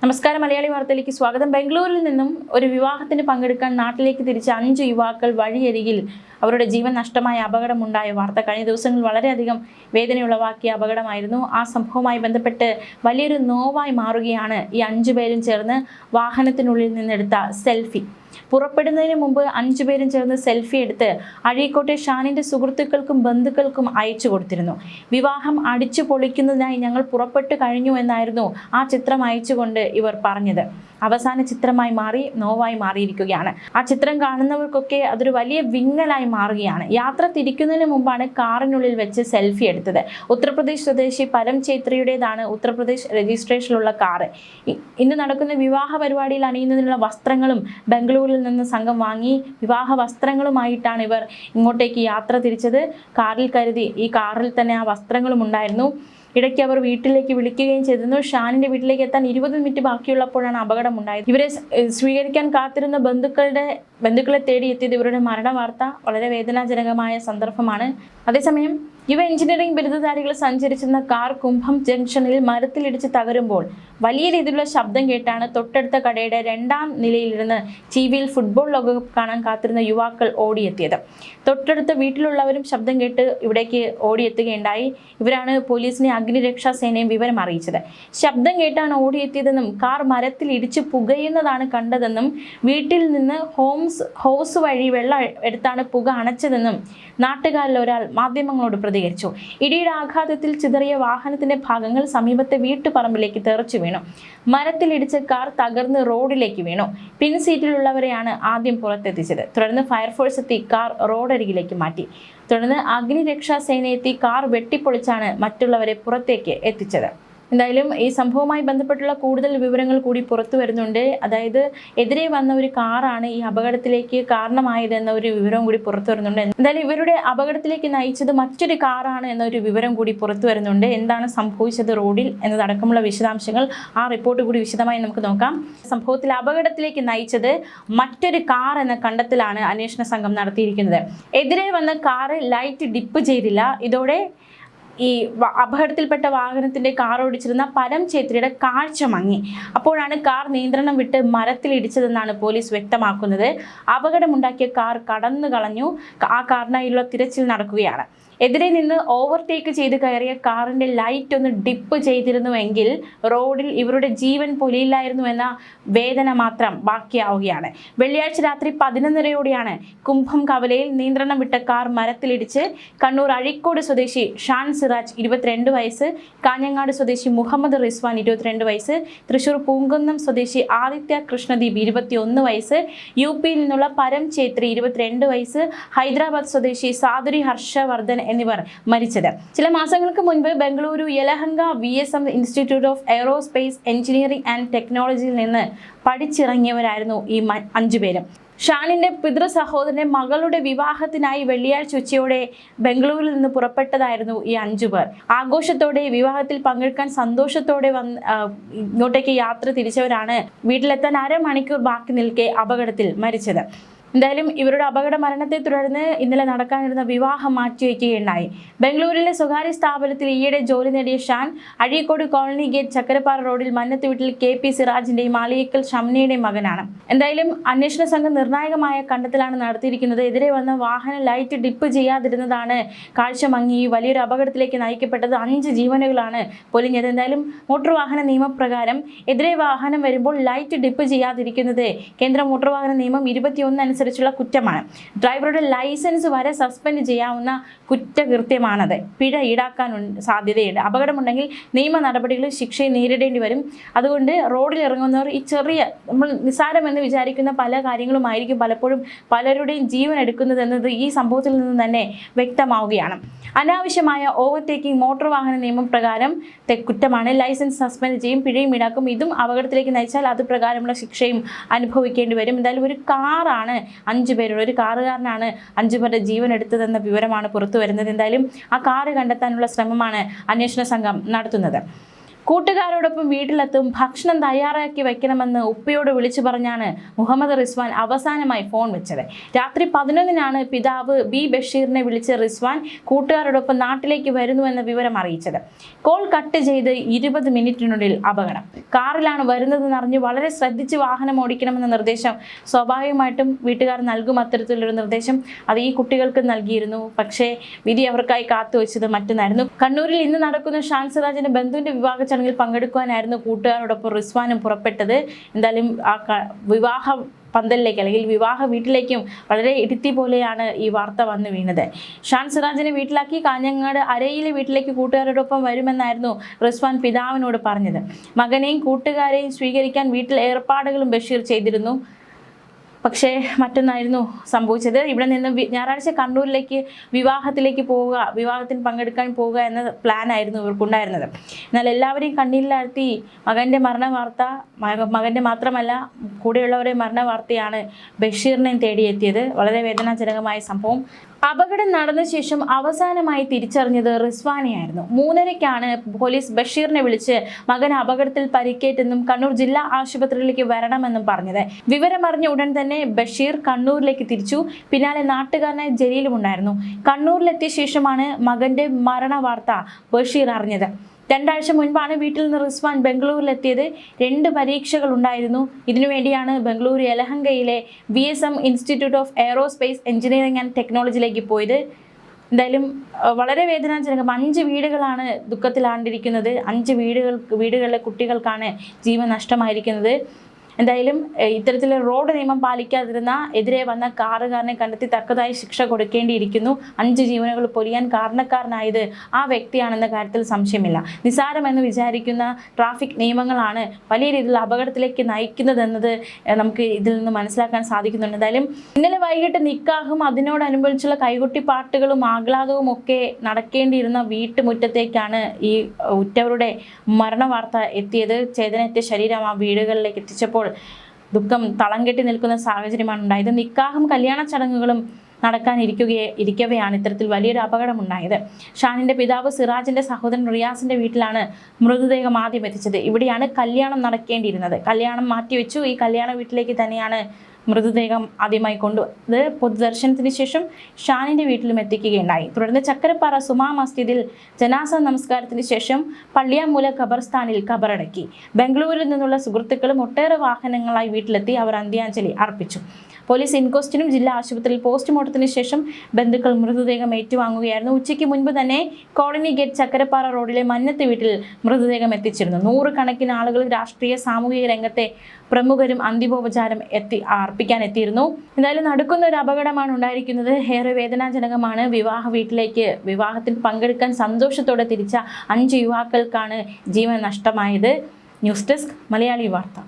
നമസ്കാരം, മലയാളി വാർത്തയിലേക്ക് സ്വാഗതം. ബംഗളൂരിൽ നിന്നും ഒരു വിവാഹത്തിന് പങ്കെടുക്കാൻ നാട്ടിലേക്ക് തിരിച്ച 5 യുവാക്കൾ വഴിയരികിൽ അവരുടെ ജീവൻ നഷ്ടമായ അപകടമുണ്ടായ വാർത്ത കഴിഞ്ഞ ദിവസങ്ങളിൽ വളരെയധികം വേദനയുളവാക്കിയ അപകടമായിരുന്നു. ആ സംഭവവുമായി ബന്ധപ്പെട്ട് വലിയൊരു നോവായി മാറുകയാണ് ഈ 5 പേരും ചേർന്ന് വാഹനത്തിനുള്ളിൽ നിന്നെടുത്ത സെൽഫി. പുറപ്പെടുന്നതിന് മുമ്പ് 5 പേരും ചേർന്ന് സെൽഫി എടുത്ത് അഴീക്കോട്ടെ ഷാനിന്റെ സുഹൃത്തുക്കൾക്കും ബന്ധുക്കൾക്കും അയച്ചു കൊടുത്തിരുന്നു. വിവാഹം അടിച്ചു പൊളിക്കുന്നതിനായി ഞങ്ങൾ പുറപ്പെട്ടു കഴിഞ്ഞു എന്നായിരുന്നു ആ ചിത്രം അയച്ചുകൊണ്ട് ഇവർ പറഞ്ഞത്. അവസാന ചിത്രമായി മാറി നോവായി മാറിയിരിക്കുകയാണ്. ആ ചിത്രം കാണുന്നവർക്കൊക്കെ അതൊരു വലിയ വിങ്ങലായി മാറുകയാണ്. യാത്ര തിരിക്കുന്നതിന് മുമ്പാണ് കാറിനുള്ളിൽ വെച്ച് സെൽഫി എടുത്തത്. ഉത്തർപ്രദേശ് സ്വദേശി പരം ഛേത്രിയുടേതാണ് ഉത്തർപ്രദേശ് രജിസ്ട്രേഷനിലുള്ള കാറ്. ഇന്ന് നടക്കുന്ന വിവാഹ പരിപാടിയിൽ അണിയുന്നതിനുള്ള വസ്ത്രങ്ങളും ബംഗളൂരിൽ നിന്ന് സംഘം വാങ്ങി വിവാഹ വസ്ത്രങ്ങളുമായിട്ടാണ് ഇവർ ഇങ്ങോട്ടേക്ക് യാത്ര തിരിച്ചത്. കാറിൽ കരുതി ഈ കാറിൽ തന്നെ ആ വസ്ത്രങ്ങളും ഉണ്ടായിരുന്നു. ഇടയ്ക്ക് അവർ വീട്ടിലേക്ക് വിളിക്കുകയും ചെയ്തിരുന്നു. ഷാനിന്റെ വീട്ടിലേക്ക് എത്താൻ 20 മിനിറ്റ് ബാക്കിയുള്ളപ്പോഴാണ് അപകടമുണ്ടായത്. ഇവരെ സ്വീകരിക്കാൻ കാത്തിരുന്ന ബന്ധുക്കളെ തേടിയെത്തിയത് ഇവരുടെ മരണ വാർത്ത വളരെ വേദനാജനകമായ സന്ദർഭമാണ്. അതേസമയം യുവ എഞ്ചിനീയറിംഗ് ബിരുദധാരികൾ സഞ്ചരിച്ചിരുന്ന കാർ കുംഭം ജംഗ്ഷനിൽ മരത്തിലിടിച്ച് തകരുമ്പോൾ വലിയ രീതിയിലുള്ള ശബ്ദം കേട്ടാണ് തൊട്ടടുത്ത കടയുടെ 2ാം നിലയിലിരുന്ന് ടിവിയിൽ ഫുട്ബോൾ ലോകകപ്പ് കാണാൻ കാത്തിരുന്ന യുവാക്കൾ ഓടിയെത്തിയത്. തൊട്ടടുത്ത വീട്ടിലുള്ളവരും ശബ്ദം കേട്ട് ഇവിടേക്ക് ഓടിയെത്തുകയുണ്ടായി. ഇവരാണ് പോലീസിനെ അഗ്നിരക്ഷാ സേനയും വിവരം അറിയിച്ചത്. ശബ്ദം കേട്ടാണ് ഓടിയെത്തിയതെന്നും കാർ മരത്തിൽ ഇടിച്ച് പുകയുന്നതാണ് കണ്ടതെന്നും വീട്ടിൽ നിന്ന് ഹോസ് വഴി വെള്ളം എടുത്താണ് പുക അണച്ചതെന്നും നാട്ടുകാരിൽ ഒരാൾ മാധ്യമങ്ങളോട് പ്രതികരിച്ചു. ഇടിയുടെ ആഘാതത്തിൽ ചിതറിയ വാഹനത്തിന്റെ ഭാഗങ്ങൾ സമീപത്തെ വീട്ടുപറമ്പിലേക്ക് തെറിച്ചു വീണു. മരത്തിലിടിച്ച് കാർ തകർന്ന് റോഡിലേക്ക് വീണു. പിൻസീറ്റിലുള്ളവരെയാണ് ആദ്യം പുറത്തെത്തിച്ചത്. തുടർന്ന് ഫയർഫോഴ്സ് എത്തി കാർ റോഡരികിലേക്ക് മാറ്റി. തുടർന്ന് അഗ്നിരക്ഷാ സേന എത്തി കാർ വെട്ടിപ്പൊളിച്ചാണ് മറ്റുള്ളവരെ പുറത്തേക്ക് എത്തിച്ചത്. എന്തായാലും ഈ സംഭവവുമായി ബന്ധപ്പെട്ടുള്ള കൂടുതൽ വിവരങ്ങൾ കൂടി പുറത്തു വരുന്നുണ്ട്. അതായത് എതിരെ വന്ന ഒരു കാറാണ് ഈ അപകടത്തിലേക്ക് കാരണമായതെന്ന ഒരു വിവരം കൂടി പുറത്തു വരുന്നുണ്ട്. എന്തായാലും ഇവരുടെ അപകടത്തിലേക്ക് നയിച്ചത് മറ്റൊരു കാറാണ് എന്നൊരു വിവരം കൂടി പുറത്തു വരുന്നുണ്ട്. എന്താണ് സംഭവിച്ചത് റോഡിൽ എന്നതടക്കമുള്ള വിശദാംശങ്ങൾ ആ റിപ്പോർട്ട് കൂടി വിശദമായി നമുക്ക് നോക്കാം. സംഭവത്തിൽ അപകടത്തിലേക്ക് നയിച്ചത് മറ്റൊരു കാർ എന്ന കണ്ടെത്തലാണ് അന്വേഷണ സംഘം നടത്തിയിരിക്കുന്നത്. എതിരെ വന്ന കാറ് ലൈറ്റ് ഡിപ്പ് ചെയ്തില്ല. ഇതോടെ ഈ അപകടത്തിൽപ്പെട്ട വാഹനത്തിന്റെ കാർ ഓടിച്ചിരുന്ന പരം ഛേത്രിയുടെ കാഴ്ച മങ്ങി. അപ്പോഴാണ് കാർ നിയന്ത്രണം വിട്ട് മരത്തിലിടിച്ചതെന്നാണ് പോലീസ് വ്യക്തമാക്കുന്നത്. അപകടമുണ്ടാക്കിയ കാർ കടന്നു കളഞ്ഞു. ആ കാറിനായുള്ള തിരച്ചിൽ നടക്കുകയാണ്. എതിരെ നിന്ന് ഓവർടേക്ക് ചെയ്ത് കയറിയ കാറിന്റെ ലൈറ്റ് ഒന്ന് ഡിപ്പ് ചെയ്തിരുന്നുവെങ്കിൽ റോഡിൽ ഇവരുടെ ജീവൻ പൊലിയില്ലായിരുന്നു എന്ന വേദന മാത്രം ബാക്കിയാവുകയാണ്. വെള്ളിയാഴ്ച രാത്രി 11:30യോടെയാണ് കുംഭം കവലയിൽ നിയന്ത്രണം വിട്ട കാർ മരത്തിലിടിച്ച് കണ്ണൂർ അഴീക്കോട് സ്വദേശി ഷാൻ സിറാജ് 22 വയസ്സ്, കാഞ്ഞങ്ങാട് സ്വദേശി മുഹമ്മദ് റിസ്വാൻ 22 വയസ്സ്, തൃശൂർ പൂങ്കുന്നം സ്വദേശി ആദിത്യ കൃഷ്ണദീപ് 21 വയസ്സ്, യുപിയിൽ നിന്നുള്ള പരം ഛേത്രി 22 വയസ്സ്, ഹൈദരാബാദ് സ്വദേശി സാദുരി ഹർഷവർദ്ധൻ എന്നിവർ മരിച്ചത്. ചില മാസങ്ങൾക്ക് മുൻപ് Bengaluru Yelahanka VSM institute of aerospace engineering and ടെക്നോളജിയിൽ നിന്ന് പഠിച്ചിറങ്ങിയവരായിരുന്നു ഈ 5 പേരും. ഷാനിന്റെ പിതൃ സഹോദരന്റെ മകളുടെ വിവാഹത്തിനായി വെള്ളിയാഴ്ച ഉച്ചയോടെ ബംഗളൂരിൽ നിന്ന് പുറപ്പെട്ടതായിരുന്നു ഈ 5 പേർ. ആഘോഷത്തോടെ വിവാഹത്തിൽ പങ്കെടുക്കാൻ സന്തോഷത്തോടെ ഇങ്ങോട്ടേക്ക് യാത്ര തിരിച്ചവരാണ് വീട്ടിലെത്താൻ അരമണിക്കൂർ ബാക്കി നിൽക്കെ അപകടത്തിൽ മരിച്ചത്. എന്തായാലും ഇവരുടെ അപകട മരണത്തെ തുടർന്ന് ഇന്നലെ നടക്കാനിരുന്ന വിവാഹം മാറ്റിവെക്കുകയുണ്ടായി. ബംഗളൂരിലെ സ്വകാര്യ സ്ഥാപനത്തിൽ ഈയിടെ ജോലി നേടിയ ഷാൻ അഴീക്കോട് കോളനി ഗേറ്റ് ചക്കരപ്പാറ റോഡിൽ മന്നത്ത് വീട്ടിൽ KP സിറാജിന്റെയും മാളിയേക്കൽ ഷംനയുടെയും മകനാണ്. എന്തായാലും അന്വേഷണ സംഘം നിർണായകമായ കണ്ടെത്തലാണ് നടത്തിയിരിക്കുന്നത്. എതിരെ വന്ന വാഹനം ലൈറ്റ് ഡിപ്പ് ചെയ്യാതിരുന്നതാണ് കാഴ്ച മങ്ങി വലിയൊരു അപകടത്തിലേക്ക് നയിക്കപ്പെട്ടത്. 5 ജീവനുകളാണ് പൊലിഞ്ഞത്. എന്തായാലും മോട്ടോർ വാഹന നിയമപ്രകാരം എതിരെ വാഹനം വരുമ്പോൾ ലൈറ്റ് ഡിപ്പ് ചെയ്യാതിരിക്കുന്നത് കേന്ദ്ര മോട്ടോർ വാഹന നിയമം 21 അനുസരിച്ചുള്ള കുറ്റമാണ്. ഡ്രൈവറുടെ ലൈസൻസ് വരെ സസ്പെൻഡ് ചെയ്യാവുന്ന കുറ്റകൃത്യമാണത്. പിഴ ഈടാക്കാൻ സാധ്യതയുണ്ട്. അപകടമുണ്ടെങ്കിൽ നിയമ നടപടികളിൽ ശിക്ഷയെ നേരിടേണ്ടി വരും. അതുകൊണ്ട് റോഡിൽ ഇറങ്ങുന്നവർ ഈ ചെറിയ നമ്മൾ നിസ്സാരമെന്ന് വിചാരിക്കുന്ന പല കാര്യങ്ങളുമായിരിക്കും പലപ്പോഴും പലരുടെയും ജീവൻ എടുക്കുന്നത് എന്നത് ഈ സംഭവത്തിൽ നിന്ന് തന്നെ വ്യക്തമാവുകയാണ്. അനാവശ്യമായ ഓവർടേക്കിംഗ് മോട്ടോർ വാഹന നിയമപ്രകാരം കുറ്റമാണ്. ലൈസൻസ് സസ്പെൻഡ് ചെയ്യും, പിഴയും ഈടാക്കും. ഇതും അപകടത്തിലേക്ക് നയിച്ചാൽ അത് പ്രകാരമുള്ള ശിക്ഷയും അനുഭവിക്കേണ്ടി വരും. എന്തായാലും ഒരു കാറാണ് 5 പേരുള്ള ഒരു കാറുകാരനാണ് 5 പേരുടെ ജീവൻ എടുത്തതെന്ന വിവരമാണ് പുറത്തു വരുന്നത്. എന്തായാലും ആ കാറ് കണ്ടെത്താനുള്ള ശ്രമമാണ് അന്വേഷണ സംഘം നടത്തുന്നത്. കൂട്ടുകാരോടൊപ്പം വീട്ടിലെത്തും, ഭക്ഷണം തയ്യാറാക്കി വെക്കണമെന്ന് ഉപ്പയോട് വിളിച്ചു പറഞ്ഞാണ് മുഹമ്മദ് റിസ്വാൻ അവസാനമായി ഫോൺ വെച്ചത്. രാത്രി 11-നാണ് പിതാവ് ബി ബഷീറിനെ വിളിച്ച് റിസ്വാൻ കൂട്ടുകാരോടൊപ്പം നാട്ടിലേക്ക് വരുന്നുവെന്ന വിവരം അറിയിച്ചത്. കോൾ കട്ട് ചെയ്ത് 20 മിനിറ്റിനുള്ളിൽ അപകടം. കാറിലാണ് വരുന്നതെന്ന് അറിഞ്ഞ് വളരെ ശ്രദ്ധിച്ച് വാഹനം ഓടിക്കണമെന്ന നിർദ്ദേശം സ്വാഭാവികമായിട്ടും വീട്ടുകാർ നൽകും. അത്തരത്തിലൊരു നിർദ്ദേശം അത് ഈ കുട്ടികൾക്ക് നൽകിയിരുന്നു. പക്ഷേ വിധി അവർക്കായി കാത്തുവെച്ചത് മറ്റൊന്നായിരുന്നു. കണ്ണൂരിൽ ഇന്ന് നടക്കുന്ന ഷാൻ സിറാജിന്റെ ബന്ധുവിന്റെ വിവാഹ ചടങ്ങിൽ പങ്കെടുക്കുവാനായിരുന്നു കൂട്ടുകാരോടൊപ്പം റിസ്വാനും പുറപ്പെട്ടത്. എന്തായാലും ആ വിവാഹ പന്തലിലേക്ക് അല്ലെങ്കിൽ വിവാഹ വീട്ടിലേക്കും വളരെ ഇടുത്തി പോലെയാണ് ഈ വാർത്ത വന്നു വീണത്. ഷാൻ സിറാജിനെ വീട്ടിലാക്കി കാഞ്ഞങ്ങാട് അരയിലെ വീട്ടിലേക്ക് കൂട്ടുകാരോടൊപ്പം വരുമെന്നായിരുന്നു റിസ്വാൻ പിതാവിനോട് പറഞ്ഞത്. മകനെയും കൂട്ടുകാരെയും സ്വീകരിക്കാൻ വീട്ടിൽ ഏർപ്പാടുകളും ബഷീർ ചെയ്തിരുന്നു. പക്ഷേ മറ്റൊന്നായിരുന്നു സംഭവിച്ചത്. ഇവിടെ നിന്ന് ഞായറാഴ്ച കണ്ണൂരിലേക്ക് വിവാഹത്തിലേക്ക് പോവുക, വിവാഹത്തിന് പങ്കെടുക്കാൻ പോവുക എന്ന പ്ലാനായിരുന്നു ഇവർക്കുണ്ടായിരുന്നത്. എന്നാൽ എല്ലാവരെയും കണ്ണീരിലാഴ്ത്തി മകൻ്റെ മരണ വാർത്ത, മകൻ്റെ മാത്രമല്ല കൂടെയുള്ളവരെ മരണ വാർത്തയാണ് ബഷീറിനെയും തേടിയെത്തിയത്. വളരെ വേദനാജനകമായ സംഭവം. അപകടം നടന്ന ശേഷം അവസാനമായി തിരിച്ചറിഞ്ഞത് റിസ്വാനെയായിരുന്നു. 3:30-ക്കാണ് പോലീസ് ബഷീറിനെ വിളിച്ച് മകൻ അപകടത്തിൽ പരിക്കേറ്റെന്നും കണ്ണൂർ ജില്ലാ ആശുപത്രിയിലേക്ക് വരണമെന്നും പറഞ്ഞത്. വിവരമറിഞ്ഞ ഉടൻ തന്നെ ബഷീർ കണ്ണൂരിലേക്ക് തിരിച്ചു. പിന്നാലെ നാട്ടുകാരനായ ജലീലും ഉണ്ടായിരുന്നു. കണ്ണൂരിലെത്തിയ ശേഷമാണ് മകന്റെ മരണ വാർത്ത ബഷീർ അറിഞ്ഞത്. 2 ആഴ്ച മുൻപാണ് വീട്ടിൽ നിന്ന് റിസ്വാൻ ബംഗളൂരിലെത്തിയത്. 2 പരീക്ഷകൾ ഉണ്ടായിരുന്നു. ഇതിനുവേണ്ടിയാണ് ബംഗളൂരു യലഹങ്കയിലെ VSM institute of aerospace engineering and ടെക്നോളജിയിലേക്ക് പോയത്. എന്തായാലും വളരെ വേദനാജനകം. 5 വീടുകളാണ് ദുഃഖത്തിലാണ്ടിരിക്കുന്നത്. 5 വീടുകളിലെ കുട്ടികൾക്കാണ് ജീവൻ നഷ്ടമായിരിക്കുന്നത്. എന്തായാലും ഇത്തരത്തിലെ റോഡ് നിയമം പാലിക്കാതിരുന്ന എതിരെ വന്ന കാറുകാരനെ കണ്ടെത്തി തക്കതായി ശിക്ഷ കൊടുക്കേണ്ടിയിരിക്കുന്നു. 5 ജീവനുകൾ പൊലിയാൻ കാരണക്കാരനായത് ആ വ്യക്തിയാണെന്ന കാര്യത്തിൽ സംശയമില്ല. നിസ്സാരമെന്ന് വിചാരിക്കുന്ന ട്രാഫിക് നിയമങ്ങളാണ് വലിയ രീതിയിൽ അപകടത്തിലേക്ക് നയിക്കുന്നതെന്നത് നമുക്ക് ഇതിൽ നിന്ന് മനസ്സിലാക്കാൻ സാധിക്കുന്നുണ്ട്. എന്തായാലും ഇന്നലെ വൈകിട്ട് നിക്കാഹും അതിനോടനുബന്ധിച്ചുള്ള കൈകൊട്ടിപ്പാട്ടുകളും ആഹ്ലാദവും ഒക്കെ നടക്കേണ്ടിയിരുന്ന വീട്ടുമുറ്റത്തേക്കാണ് ഈ ഉറ്റവരുടെ മരണ വാർത്ത എത്തിയത്. ചേതനയെത്തിയ ശരീരം ആ വീടുകളിലേക്ക് എത്തിച്ചപ്പോൾ ദുഃഖം തളം കെട്ടി നിൽക്കുന്ന സാഹചര്യമാണ് ഉണ്ടായത്. നിക്കാഹും കല്യാണ ചടങ്ങുകളും ഇരിക്കവെയാണ് ഇത്തരത്തിൽ വലിയൊരു അപകടമുണ്ടായത്. ഷാനിന്റെ പിതാവ് സിറാജിന്റെ സഹോദരൻ റിയാസിന്റെ വീട്ടിലാണ് മൃതദേഹം ആദ്യം എത്തിച്ചത്. ഇവിടെയാണ് കല്യാണം നടക്കേണ്ടിയിരുന്നത്. കല്യാണം മാറ്റിവെച്ചു. ഈ കല്യാണ വീട്ടിലേക്ക് തന്നെയാണ് മൃതദേഹം ആദ്യമായി കൊണ്ടുവന്നത്. പൊതുദർശനത്തിന് ശേഷം ഷാനിന്റെ വീട്ടിലും എത്തിക്കുകയുണ്ടായി. തുടർന്ന് ചക്കരപ്പാറ സുമാ മസ്ജിദിൽ ജനാസ നമസ്കാരത്തിന് ശേഷം പള്ളിയാമൂല ഖബർസ്ഥാനിൽ ഖബറടക്കി. ബംഗളൂരിൽ നിന്നുള്ള സുഹൃത്തുക്കളും ഒട്ടേറെ വാഹനങ്ങളായി വീട്ടിലെത്തി അവർ അന്ത്യാഞ്ജലി അർപ്പിച്ചു. പോലീസ് ഇൻക്വസ്റ്റിനും ജില്ലാ ആശുപത്രിയിൽ പോസ്റ്റ്മോർട്ടത്തിന് ശേഷം ബന്ധുക്കൾ മൃതദേഹം ഏറ്റുവാങ്ങുകയായിരുന്നു. ഉച്ചയ്ക്ക് മുൻപ് തന്നെ കോളനി ഗേറ്റ് ചക്കരപ്പാറ റോഡിലെ മന്നത്ത് വീട്ടിൽ മൃതദേഹം എത്തിച്ചിരുന്നു. 100 കണക്കിന് ആളുകൾ, രാഷ്ട്രീയ സാമൂഹിക രംഗത്തെ പ്രമുഖരും അന്തിമോപചാരം അർപ്പിക്കാൻ എത്തിയിരുന്നു. എന്തായാലും നടക്കുന്ന ഒരു അപകടമാണ് ഉണ്ടായിരിക്കുന്നത്. ഏറെ വേദനാജനകമാണ്. വിവാഹത്തിൽ പങ്കെടുക്കാൻ സന്തോഷത്തോടെ തിരിച്ച 5 യുവാക്കൾക്കാണ് ജീവൻ നഷ്ടമായത്. ന്യൂസ് ഡെസ്ക് മലയാളി വാർത്ത.